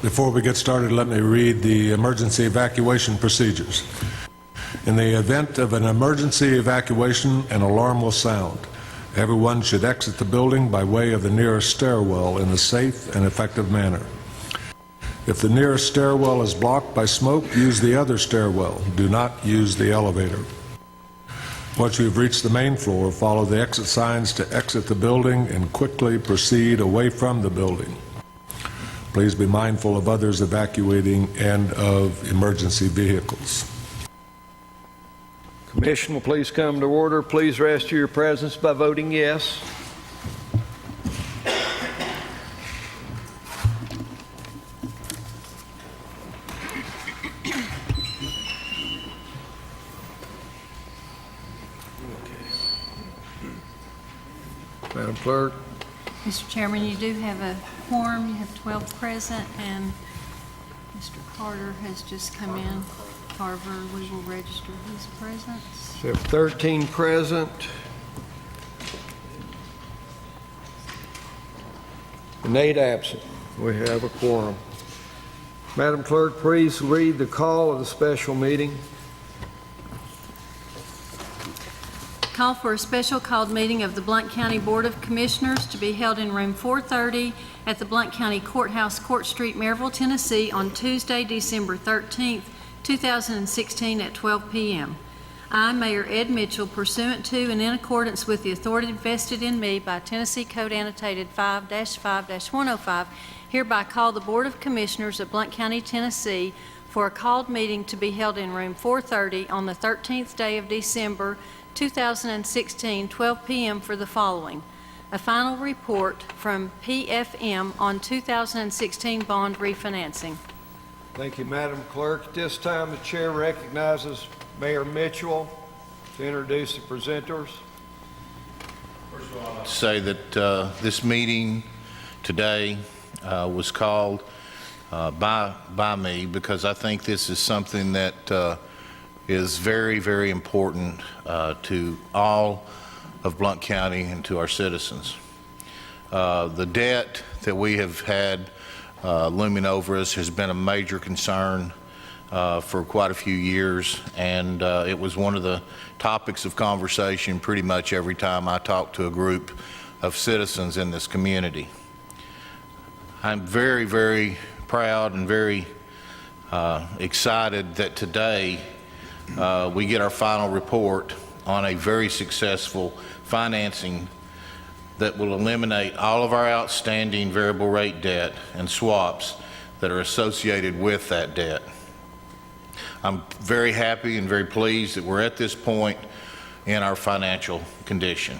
Before we get started, let me read the emergency evacuation procedures. In the event of an emergency evacuation, an alarm will sound. Everyone should exit the building by way of the nearest stairwell in a safe and effective manner. If the nearest stairwell is blocked by smoke, use the other stairwell. Do not use the elevator. Once you've reached the main floor, follow the exit signs to exit the building and quickly proceed away from the building. Please be mindful of others evacuating and of emergency vehicles. Commission will please come to order. Please rest your presence by voting yes. Madam Clerk. Mr. Chairman, you do have a quorum. You have 12 present, and Mr. Carter has just come in. However, we will register his presence. We have 13 present. And 8 absent. We have a quorum. Madam Clerk, please read the call of the special meeting. Call for a special called meeting of the Blount County Board of Commissioners to be held in room 430 at the Blount County Courthouse, Court Street, Maryville, Tennessee on Tuesday, December 13th, 2016 at 12 p.m. I, Mayor Ed Mitchell, pursuant to and in accordance with the authority vested in me by Tennessee Code Annotated 5-5-105, hereby call the Board of Commissioners of Blount County, Tennessee for a called meeting to be held in room 430 on the 13th day of December 2016, 12 p.m. for the following: a final report from PFM on 2016 bond refinancing. Thank you, Madam Clerk. At this time, the Chair recognizes Mayor Mitchell to introduce the presenters. First of all, I'd like to say that this meeting today was called by me because I think this is something that is very, very important to all of Blount County and to our citizens. The debt that we have had looming over us has been a major concern for quite a few years, and it was one of the topics of conversation pretty much every time I talked to a group of citizens in this community. I'm very, very proud and very excited that today we get our final report on a very successful financing that will eliminate all of our outstanding variable rate debt and swaps that are associated with that debt. I'm very happy and very pleased that we're at this point in our financial condition.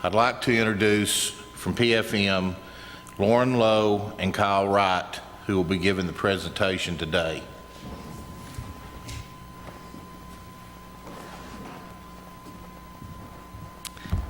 I'd like to introduce from PFM Lauren Lowe and Kyle Wright, who will be giving the presentation today.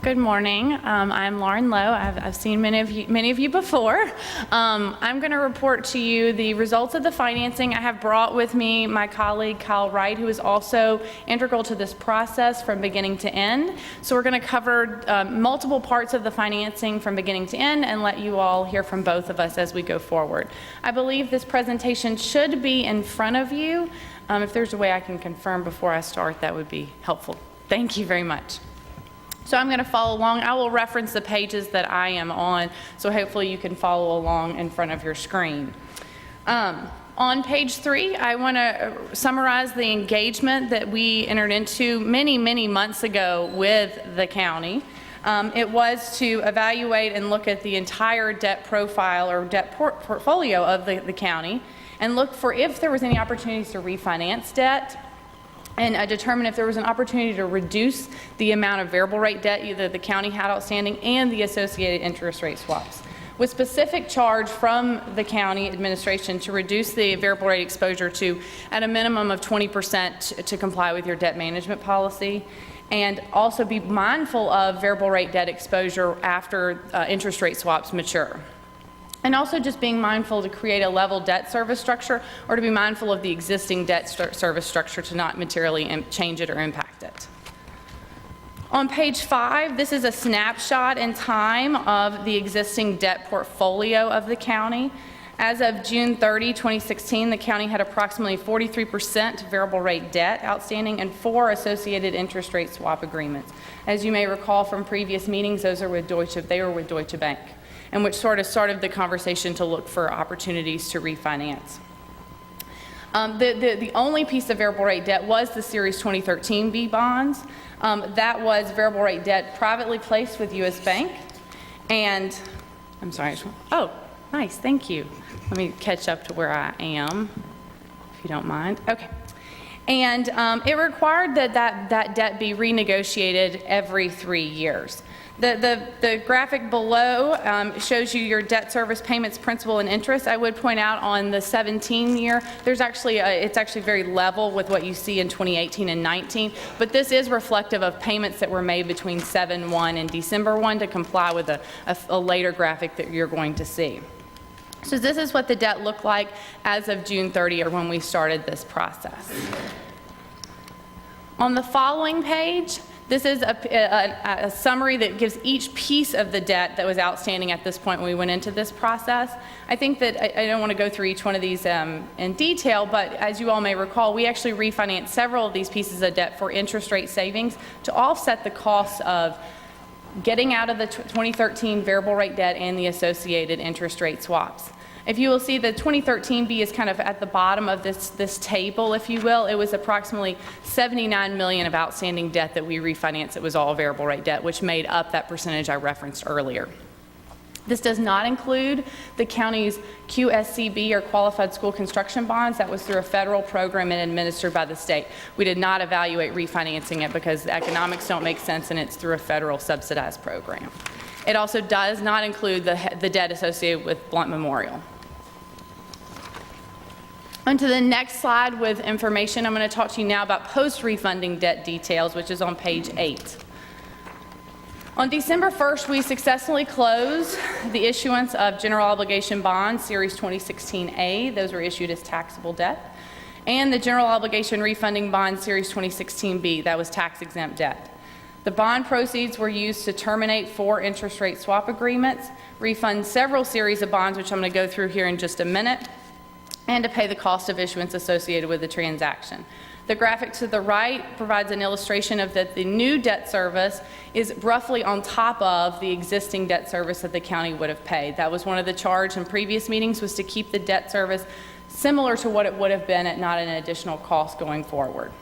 Good morning. I'm Lauren Lowe. I've seen many of you before. I'm going to report to you the results of the financing. I have brought with me my colleague Kyle Wright, who is also integral to this process from beginning to end. So we're going to cover multiple parts of the financing from beginning to end and let you all hear from both of us as we go forward. I believe this presentation should be in front of you. If there's a way I can confirm before I start, that would be helpful. Thank you very much. So I'm going to follow along. I will reference the pages that I am on, so hopefully you can follow along in front of your screen. On page 3, I want to summarize the engagement that we entered into many, many months ago with the county. It was to evaluate and look at the entire debt profile or debt portfolio of the county and look for if there was any opportunities to refinance debt, and determine if there was an opportunity to reduce the amount of variable rate debt either the county had outstanding and the associated interest rate swaps. With specific charge from the county administration to reduce the variable rate exposure to at a minimum of 20% to comply with your debt management policy, and also be mindful of variable rate debt exposure after interest rate swaps mature. And also just being mindful to create a level debt service structure, or to be mindful of the existing debt service structure to not materially change it or impact it. On page 5, this is a snapshot in time of the existing debt portfolio of the county. As of June 30, 2016, the county had approximately 43% variable rate debt outstanding and 4 associated interest rate swap agreements. As you may recall from previous meetings, those are with they were with Deutsche Bank, and which sort of started the conversation to look for opportunities to refinance. The only piece of variable rate debt was the Series 2013 B bonds. That was variable rate debt privately placed with U.S. Bank. And, I'm sorry, oh, nice, thank you. Let me catch up to where I am, if you don't mind. Okay. And it required that debt be renegotiated every 3 years. The graphic below shows you your debt service payments, principal, and interest. I would point out on the 17-year, it's actually very level with what you see in 2018 and 19, but this is reflective of payments that were made between 7/1 and December 1 to comply with a later graphic that you're going to see. So this is what the debt looked like as of June 30, or when we started this process. On the following page, this is a summary that gives each piece of the debt that was outstanding at this point when we went into this process. I think that I don't want to go through each one of these in detail, but as you all may recall, we actually refinanced several of these pieces of debt for interest rate savings to offset the costs of getting out of the 2013 variable rate debt and the associated interest rate swaps. If you will see, the 2013B is kind of at the bottom of this table, if you will. It was approximately $79 million of outstanding debt that we refinanced. It was all variable rate debt, which made up that percentage I referenced earlier. This does not include the county's QSCB, or Qualified School Construction Bonds. That was through a federal program and administered by the state. We did not evaluate refinancing it because the economics don't make sense and it's through a federal subsidized program. It also does not include the debt associated with Blount Memorial. On to the next slide with information. I'm going to talk to you now about post-refunding debt details, which is on page 8. On December 1st, we successfully closed the issuance of general obligation bonds, Series 2016A. Those were issued as taxable debt. And the general obligation refunding bond, Series 2016B. That was tax-exempt debt. The bond proceeds were used to terminate 4 interest rate swap agreements, refund several series of bonds, which I'm going to go through here in just a minute, and to pay the cost of issuance associated with the transaction. The graphic to the right provides an illustration of that the new debt service is roughly on top of the existing debt service that the county would have paid. That was one of the charge in previous meetings, was to keep the debt service similar to what it would have been at not an additional cost going forward.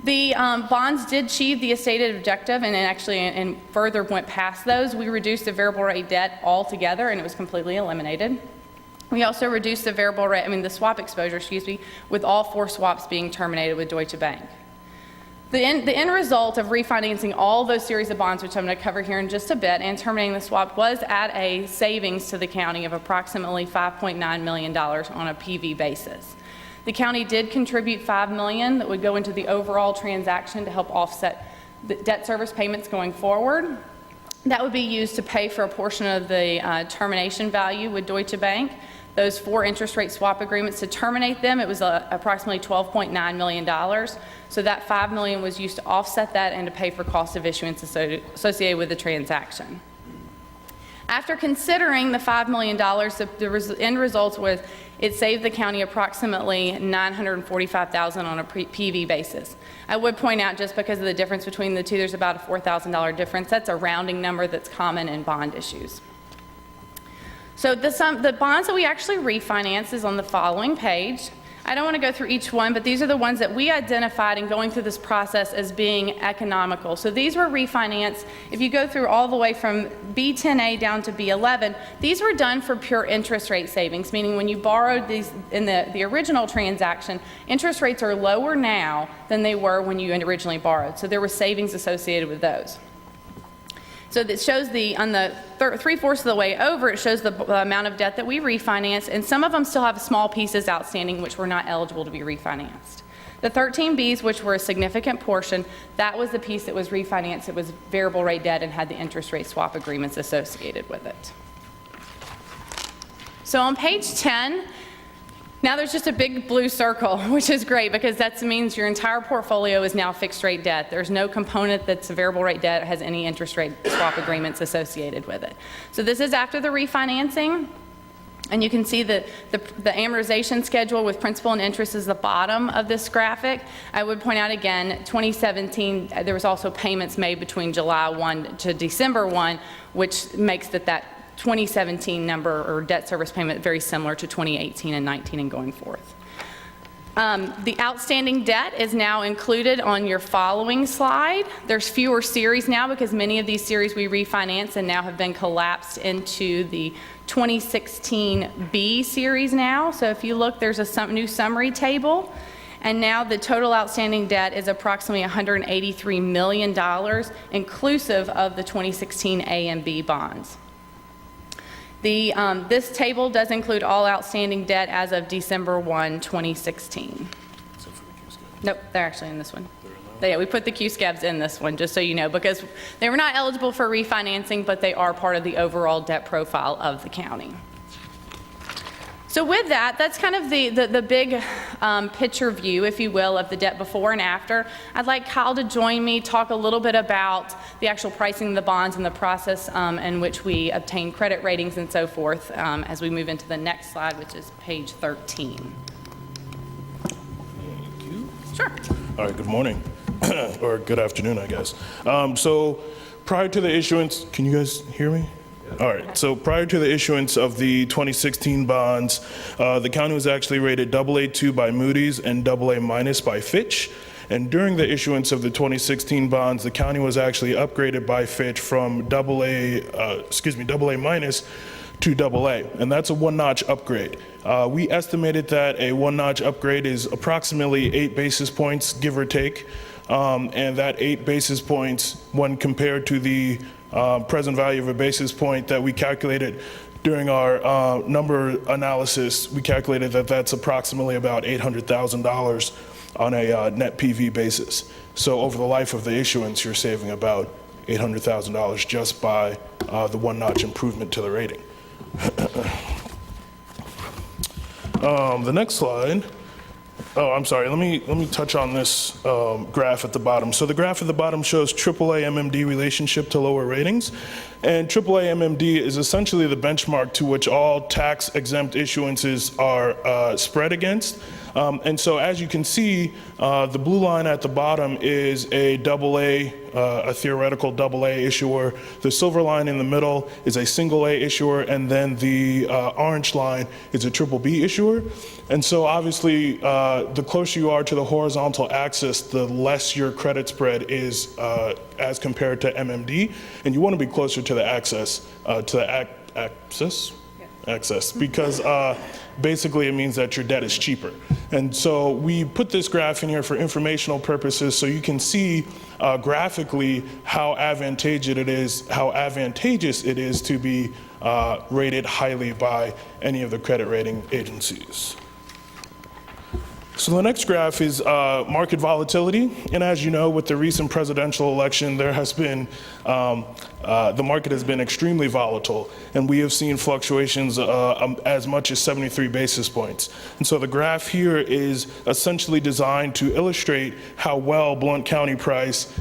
The bonds did achieve the stated objective and further went past those. We reduced the variable rate debt altogether and it was completely eliminated. We also reduced the swap exposure, with all 4 swaps being terminated with Deutsche Bank. The end result of refinancing all those series of bonds, which I'm going to cover here in just a bit, and terminating the swap was at a savings to the county of approximately $5.9 million on a PV basis. The county did contribute $5 million that would go into the overall transaction to help offset the debt service payments going forward. That would be used to pay for a portion of the termination value with Deutsche Bank. Those 4 interest rate swap agreements, to terminate them, it was approximately $12.9 million. So that $5 million was used to offset that and to pay for cost of issuance associated with the transaction. After considering the $5 million, the end results was it saved the county approximately $945,000 on a PV basis. I would point out, just because of the difference between the two, there's about a $4,000 difference. That's a rounding number that's common in bond issues. So the bonds that we actually refinanced is on the following page. I don't want to go through each one, but these are the ones that we identified in going through this process as being economical. So these were refinanced. If you go through all the way from B10A down to B11, these were done for pure interest rate savings, meaning when you borrowed these in the original transaction, interest rates are lower now than they were when you originally borrowed. So there were savings associated with those. So it shows on the 3/4 of the way over, it shows the amount of debt that we refinanced, and some of them still have small pieces outstanding which were not eligible to be refinanced. The 13Bs, which were a significant portion, that was the piece that was refinanced. It was variable rate debt and had the interest rate swap agreements associated with it. So on page 10, now there's just a big blue circle, which is great because that means your entire portfolio is now fixed rate debt. There's no component that's a variable rate debt that has any interest rate swap agreements associated with it. So this is after the refinancing. And you can see the amortization schedule with principal and interest is the bottom of this graphic. I would point out again, 2017, there was also payments made between July 1 to December 1, which makes that 2017 number or debt service payment very similar to 2018 and 19 and going forth. The outstanding debt is now included on your following slide. There's fewer series now because many of these series we refinance and now have been collapsed into the 2016 B series now. So if you look, there's a new summary table. And now the total outstanding debt is approximately $183 million, inclusive of the 2016 A and B bonds. This table does include all outstanding debt as of December 1, 2016. Nope, they're actually in this one. Yeah, we put the Q-scabs in this one, just so you know, because they were not eligible for refinancing, but they are part of the overall debt profile of the county. So with that, that's kind of the big picture view, if you will, of the debt before and after. I'd like Kyle to join me, talk a little bit about the actual pricing of the bonds and the process in which we obtain credit ratings and so forth as we move into the next slide, which is page 13. Thank you. Sure. All right, good morning, or good afternoon, I guess. So prior to the issuance, can you guys hear me? All right, so prior to the issuance of the 2016 bonds, the county was actually rated AA2 by Moody's and AA- by Fitch. And during the issuance of the 2016 bonds, the county was actually upgraded by Fitch from AA- to AA, and that's a one-notch upgrade. We estimated that a one-notch upgrade is approximately 8 basis points, give or take, and that 8 basis points, when compared to the present value of a basis point that we calculated during our number analysis, we calculated that that's approximately about $800,000 on a net PV basis. So over the life of the issuance, you're saving about $800,000 just by the one-notch improvement to the rating. The next slide. Oh, I'm sorry. Let me touch on this graph at the bottom. So the graph at the bottom shows AAA MMD relationship to lower ratings, and AAA MMD is essentially the benchmark to which all tax-exempt issuances are spread against. And so, as you can see, the blue line at the bottom is a AA, a theoretical AA issuer. The silver line in the middle is a single A issuer, and then the orange line is a BBB issuer. And so, obviously, the closer you are to the horizontal axis, the less your credit spread is as compared to MMD, and you want to be closer to the axis, because basically it means that your debt is cheaper. And so we put this graph in here for informational purposes so you can see graphically how advantageous it is to be rated highly by any of the credit rating agencies. So the next graph is market volatility, and as you know, with the recent presidential election, there has been the market has been extremely volatile, and we have seen fluctuations as much as 73 basis points. And so the graph here is essentially designed to illustrate how well Blount County priced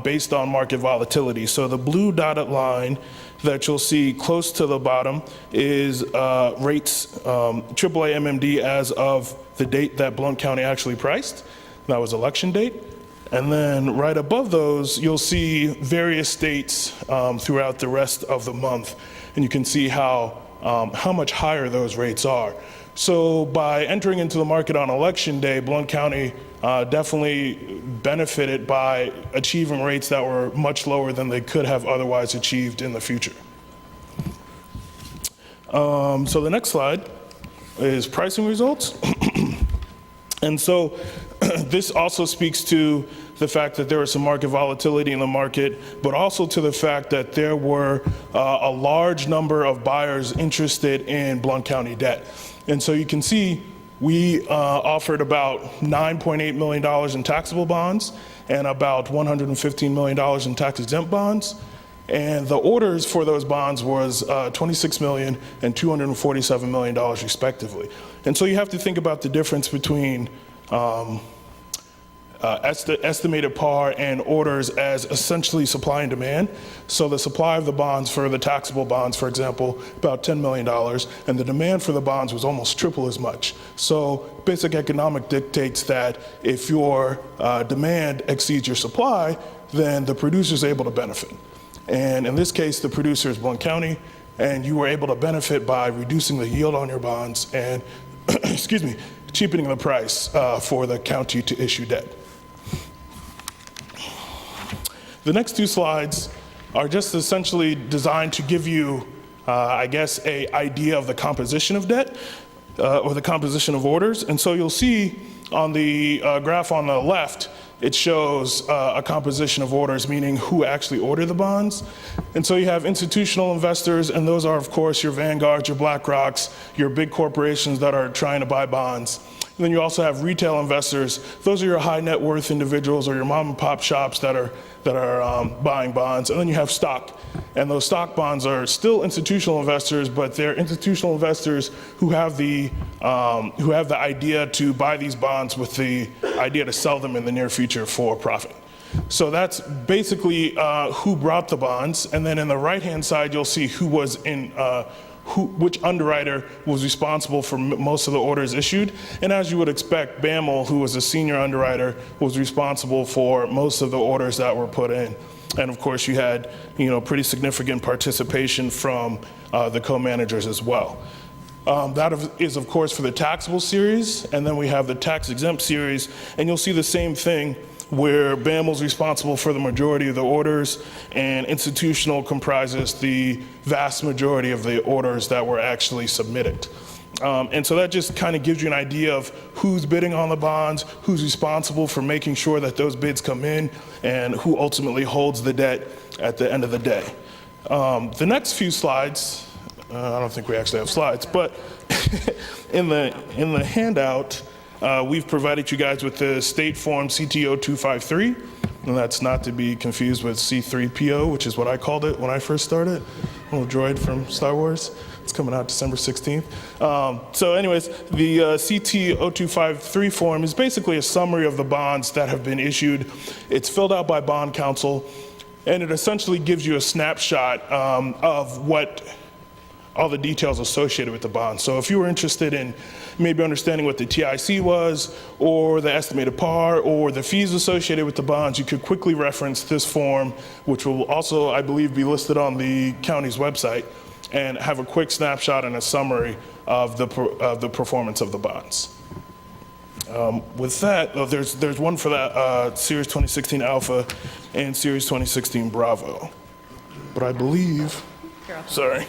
based on market volatility. So the blue dotted line that you'll see close to the bottom is rates, AAA MMD as of the date that Blount County actually priced. That was election date. And then right above those, you'll see various states throughout the rest of the month. And you can see how much higher those rates are. So by entering into the market on election day, Blount County definitely benefited by achieving rates that were much lower than they could have otherwise achieved in the future. So the next slide is pricing results. And so this also speaks to the fact that there was some market volatility in the market, but also to the fact that there were a large number of buyers interested in Blount County debt. And so you can see we offered about $9.8 million in taxable bonds and about $115 million in tax-exempt bonds. And the orders for those bonds was $26 million and $247 million respectively. And so you have to think about the difference between estimated par and orders as essentially supply and demand. So the supply of the bonds for the taxable bonds, for example, about $10 million, and the demand for the bonds was almost triple as much. So basic economic dictates that if your demand exceeds your supply, then the producer is able to benefit. And in this case, the producer is Blount County, and you were able to benefit by reducing the yield on your bonds and, excuse me, cheapening the price for the county to issue debt. The next two slides are just essentially designed to give you, I guess, an idea of the composition of debt or the composition of orders. And so you'll see on the graph on the left, it shows a composition of orders, meaning who actually ordered the bonds. And so you have institutional investors, and those are, of course, your Vanguards, your BlackRocks, your big corporations that are trying to buy bonds. And then you also have retail investors. Those are your high net worth individuals or your mom and pop shops that are buying bonds. And then you have stock. And those stock bonds are still institutional investors, but they're institutional investors who have the idea to buy these bonds with the idea to sell them in the near future for profit. So that's basically who brought the bonds. And then in the right-hand side, you'll see who was in which underwriter was responsible for most of the orders issued. And as you would expect, BAML, who was a senior underwriter, was responsible for most of the orders that were put in. And of course, you had, pretty significant participation from the co-managers as well. That is, of course, for the taxable series, and then we have the tax-exempt series, and you'll see the same thing where BAML is responsible for the majority of the orders, and institutional comprises the vast majority of the orders that were actually submitted. And so that just kind of gives you an idea of who's bidding on the bonds, who's responsible for making sure that those bids come in, and who ultimately holds the debt at the end of the day. The next few slides, I don't think we actually have slides, but in the handout, we've provided you guys with the State Form CT-0253, and that's not to be confused with C-3PO, which is what I called it when I first started, a little droid from Star Wars. It's coming out December 16th. So anyways, the CT-0253 form is basically a summary of the bonds that have been issued. It's filled out by bond counsel, and it essentially gives you a snapshot of what all the details associated with the bond. So if you were interested in maybe understanding what the TIC was, or the estimated par, or the fees associated with the bonds, you could quickly reference this form, which will also, I believe, be listed on the county's website, and have a quick snapshot and a summary of the performance of the bonds. With that, there's one for that Series 2016 Alpha and Series 2016 Bravo. But I believe, sorry.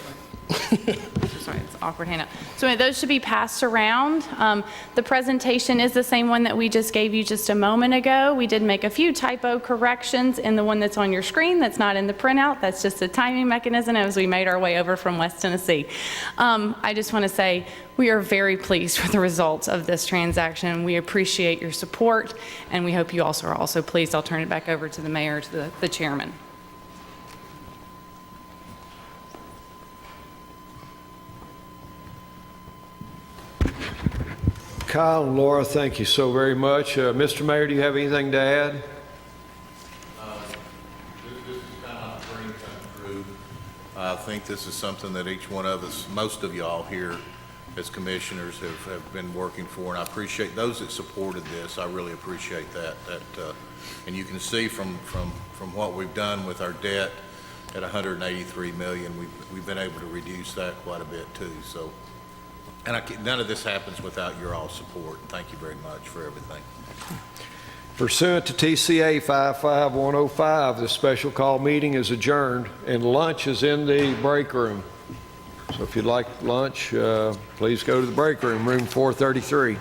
Sorry, it's an awkward handout. So those should be passed around. The presentation is the same one that we just gave you just a moment ago. We did make a few typo corrections in the one that's on your screen that's not in the printout. That's just a timing mechanism as we made our way over from West Tennessee. I just want to say we are very pleased with the results of this transaction. We appreciate your support, and we hope you also are also pleased. I'll turn it back over to the mayor, to the chairman. Kyle and Laura, thank you so very much. Mr. Mayor, do you have anything to add? This is kind of a dream come true. I think this is something that each one of us, most of y'all here as commissioners have been working for, and I appreciate those that supported this. I really appreciate that. And you can see from what we've done with our debt at $183 million, we've been able to reduce that quite a bit too. So. And none of this happens without your all support. And thank you very much for everything. Pursuant to TCA 55105, the special call meeting is adjourned, and lunch is in the break room. So if you'd like lunch, please go to the break room, room 433.